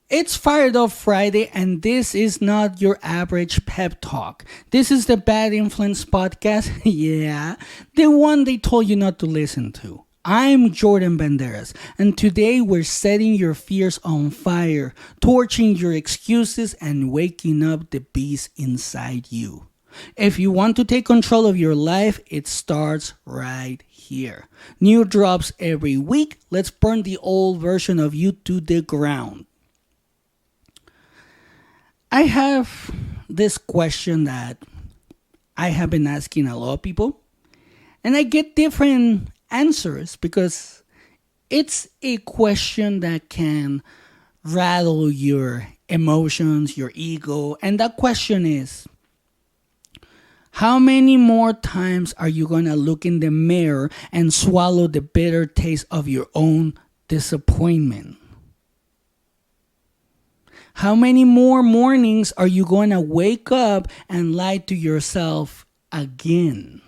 It's Fired Up Friday, and this is not your average pep talk. This is the Bad Influence podcast. Yeah, the one they told you not to listen to. I'm Jordan Banderas, and today we're setting your fears on fire, torching your excuses, and waking up the beast inside you. If you want to take control of your life, it starts right here. New drops every week. Let's burn the old version of you to the ground. I have this question that I have been asking a lot of people, and I get different answers because it's a question that can rattle your emotions, your ego, and that question is, how many more times are you going to look in the mirror and swallow the bitter taste of your own disappointment? How many more mornings are you going to wake up and lie to yourself again?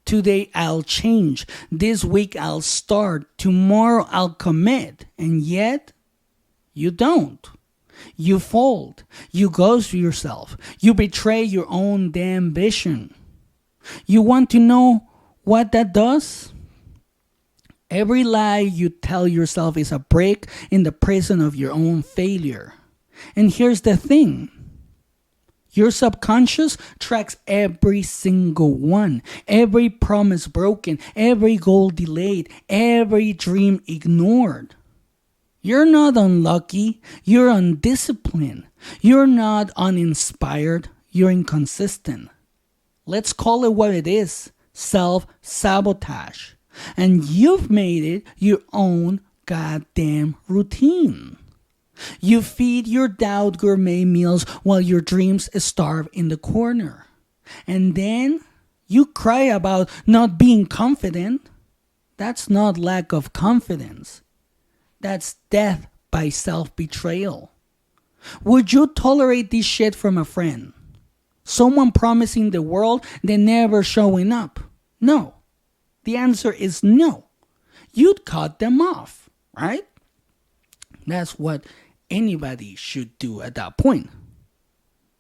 Today I'll change. This week I'll start. Tomorrow I'll commit. And yet, you don't. You fold. You ghost yourself. You betray your own damn vision. You want to know what that does? Every lie you tell yourself is a brick in the prison of your own failure. And here's the thing. Your subconscious tracks every single one, every promise broken, every goal delayed, every dream ignored. You're not unlucky, you're undisciplined. You're not uninspired, you're inconsistent. Let's call it what it is, self-sabotage. And you've made it your own goddamn routine. You feed your doubt gourmet meals while your dreams starve in the corner. And then you cry about not being confident. That's not lack of confidence. That's death by self-betrayal. Would you tolerate this shit from a friend? Someone promising the world, then never showing up? No. The answer is no. You'd cut them off, right? That's what anybody should do at that point.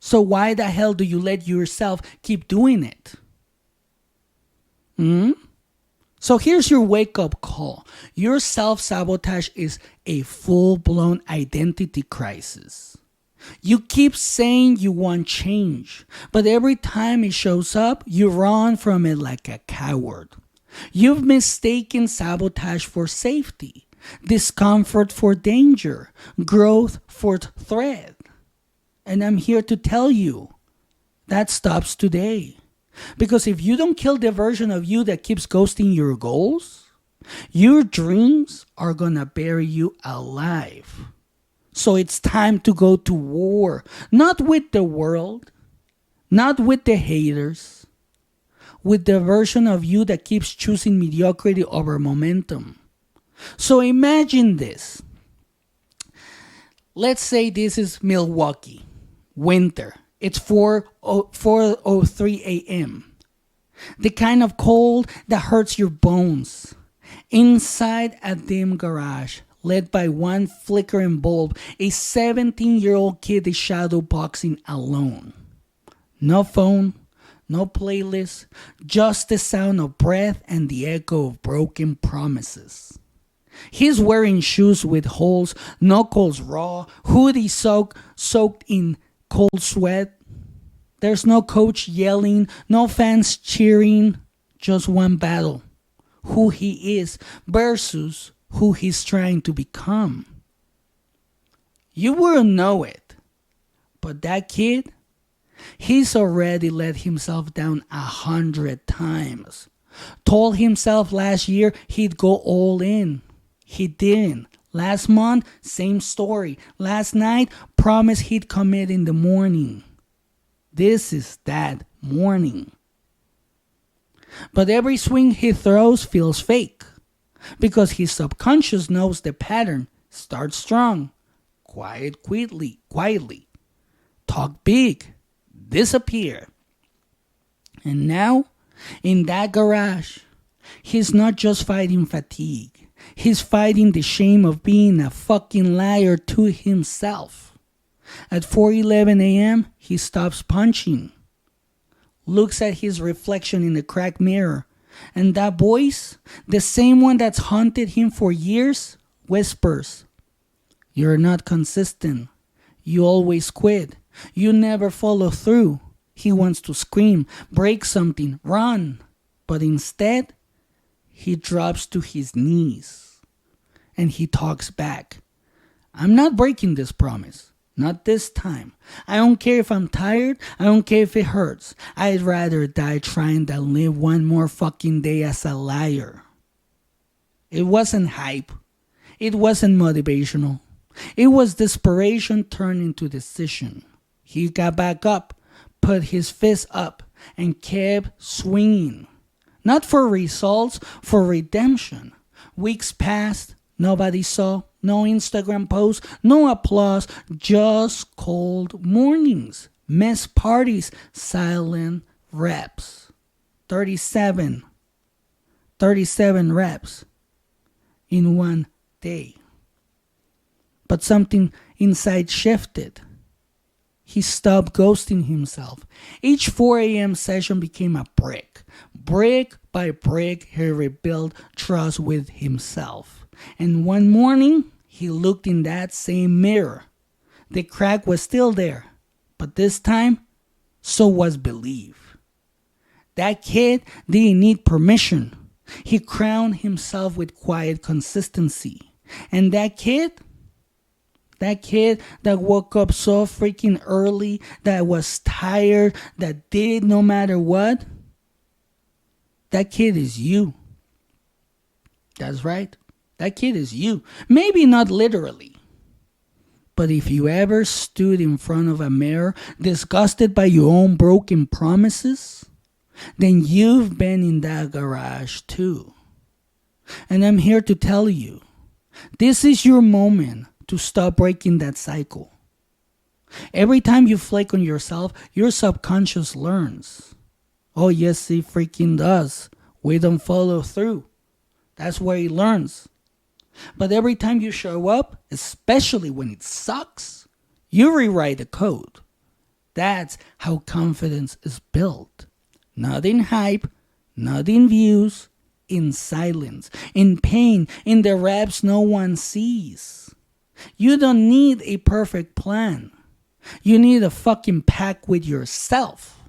So why the hell do you let yourself keep doing it? So here's your wake-up call. Your self-sabotage is a full-blown identity crisis. You keep saying you want change, but every time it shows up, you run from it like a coward. You've mistaken sabotage for safety, discomfort for danger, growth for threat. And I'm here to tell you, that stops today. Because if you don't kill the version of you that keeps ghosting your goals, your dreams are gonna bury you alive. So it's time to go to war, not with the world, not with the haters, with the version of you that keeps choosing mediocrity over momentum. So imagine this. Let's say this is Milwaukee, winter. It's 4:03 a.m. The kind of cold that hurts your bones. Inside a dim garage, led by one flickering bulb, a 17-year-old kid is shadow boxing alone. No phone, no playlist, just the sound of breath and the echo of broken promises. He's wearing shoes with holes, knuckles raw, hoodie soaked in cold sweat. There's no coach yelling, no fans cheering, just one battle. Who he is versus who he's trying to become. You wouldn't know it, but that kid, he's already let himself down 100 times. Told himself last year he'd go all in. He didn't. Last month, same story. Last night, promised he'd commit in the morning. This is that morning. But every swing he throws feels fake. Because his subconscious knows the pattern. Start strong. Quietly. Talk big. Disappear. And now, in that garage, he's not just fighting fatigue. He's fighting the shame of being a fucking liar to himself. At 4:11 a.m., he stops punching, looks at his reflection in the cracked mirror, and that voice, the same one that's haunted him for years, whispers, "You're not consistent. You always quit. You never follow through." He wants to scream, break something, run. But instead, he drops to his knees and he talks back. "I'm not breaking this promise. Not this time. I don't care if I'm tired. I don't care if it hurts. I'd rather die trying than live one more fucking day as a liar." It wasn't hype. It wasn't motivational. It was desperation turned into decision. He got back up, put his fist up, and kept swinging. Not for results, for redemption. Weeks passed, nobody saw, no Instagram posts, no applause, just cold mornings, missed parties, silent reps. 37 reps in one day. But something inside shifted. He stopped ghosting himself. Each 4 a.m. session became a brick. Brick by brick, he rebuilt trust with himself. And one morning, he looked in that same mirror. The crack was still there, but this time, so was belief. That kid didn't need permission. He crowned himself with quiet consistency. And that kid that woke up so freaking early, that was tired, that did no matter what, that kid is you. That's right. That kid is you. Maybe not literally. But if you ever stood in front of a mirror, disgusted by your own broken promises, then you've been in that garage too. And I'm here to tell you, this is your moment to stop breaking that cycle. Every time you flake on yourself, your subconscious learns. Oh yes, he freaking does. We don't follow through. That's where he learns. But every time you show up, especially when it sucks, you rewrite the code. That's how confidence is built. Not in hype, not in views, in silence, in pain, in the reps no one sees. You don't need a perfect plan. You need a fucking pact with yourself.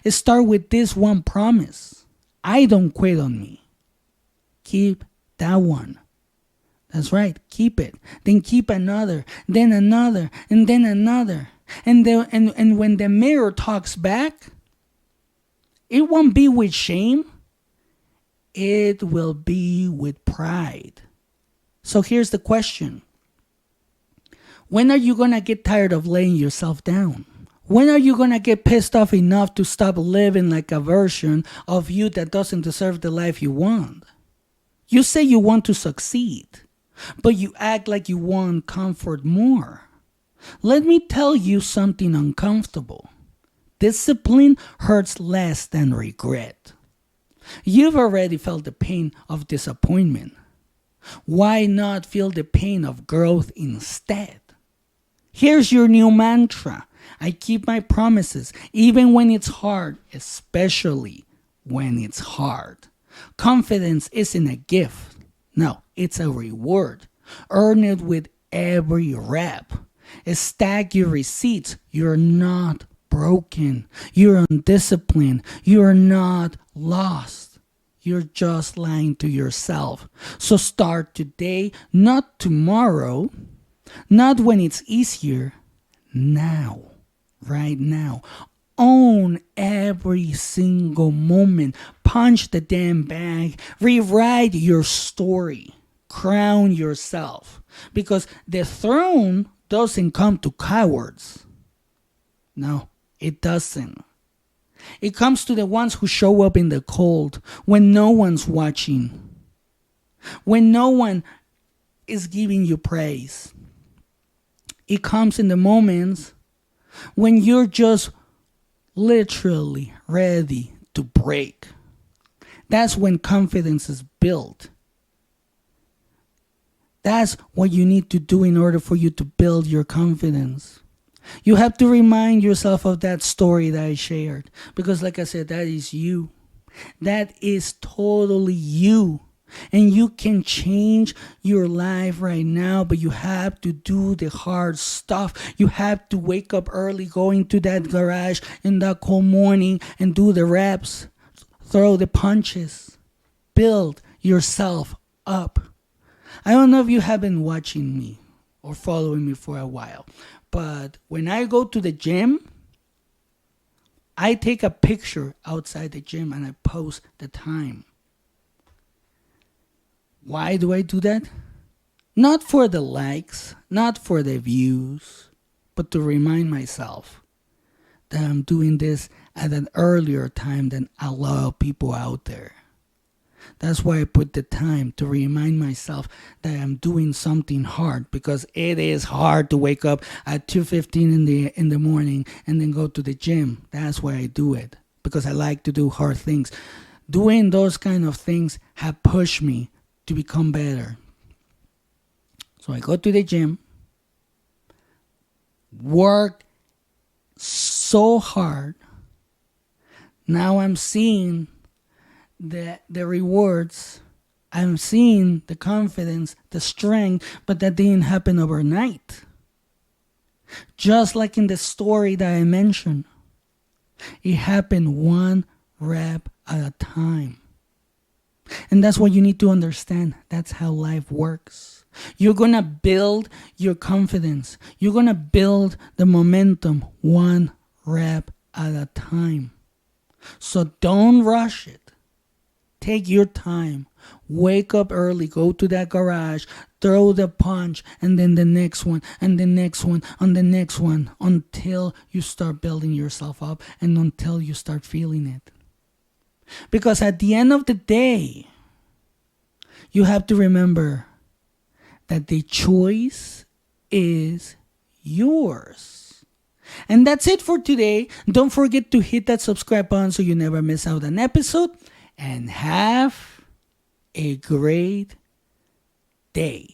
Start with this one promise. I don't quit on me. Keep that one. That's right, keep it. Then keep another, then another, and then another. And when the mirror talks back, it won't be with shame. It will be with pride. So here's the question. When are you going to get tired of laying yourself down? When are you going to get pissed off enough to stop living like a version of you that doesn't deserve the life you want? You say you want to succeed, but you act like you want comfort more. Let me tell you something uncomfortable. Discipline hurts less than regret. You've already felt the pain of disappointment. Why not feel the pain of growth instead? Here's your new mantra. I keep my promises, even when it's hard, especially when it's hard. Confidence isn't a gift. No, it's a reward. Earn it with every rep. Stack your receipts. You're not broken. You're undisciplined. You're not lost. You're just lying to yourself. So start today, not tomorrow. Not when it's easier, now, right now. Own every single moment. Punch the damn bag. Rewrite your story. Crown yourself. Because the throne doesn't come to cowards. No, it doesn't. It comes to the ones who show up in the cold when no one's watching. When no one is giving you praise. It comes in the moments when you're just literally ready to break. That's when confidence is built. That's what you need to do in order for you to build your confidence. You have to remind yourself of that story that I shared. Because like I said, that is you. That is totally you. And you can change your life right now, but you have to do the hard stuff. You have to wake up early, go into that garage in that cold morning and do the reps, throw the punches, build yourself up. I don't know if you have been watching me or following me for a while, but when I go to the gym, I take a picture outside the gym and I post the time. Why do I do that? Not for the likes, not for the views, but to remind myself that I'm doing this at an earlier time than a lot of people out there. That's why I put the time to remind myself that I'm doing something hard, because it is hard to wake up at 2:15 in the morning and then go to the gym. That's why I do it, because I like to do hard things. Doing those kind of things have pushed me to become better. So I go to the gym, work so hard. Now I'm seeing the rewards. I'm seeing the confidence, the strength, but that didn't happen overnight. Just like in the story that I mentioned, it happened one rep at a time. And that's what you need to understand. That's how life works. You're going to build your confidence. You're going to build the momentum one rep at a time. So don't rush it. Take your time. Wake up early. Go to that garage. Throw the punch. And then the next one. And the next one. And the next one. Until you start building yourself up. And until you start feeling it. Because at the end of the day, you have to remember that the choice is yours. And that's it for today. Don't forget to hit that subscribe button so you never miss out an episode. And have a great day.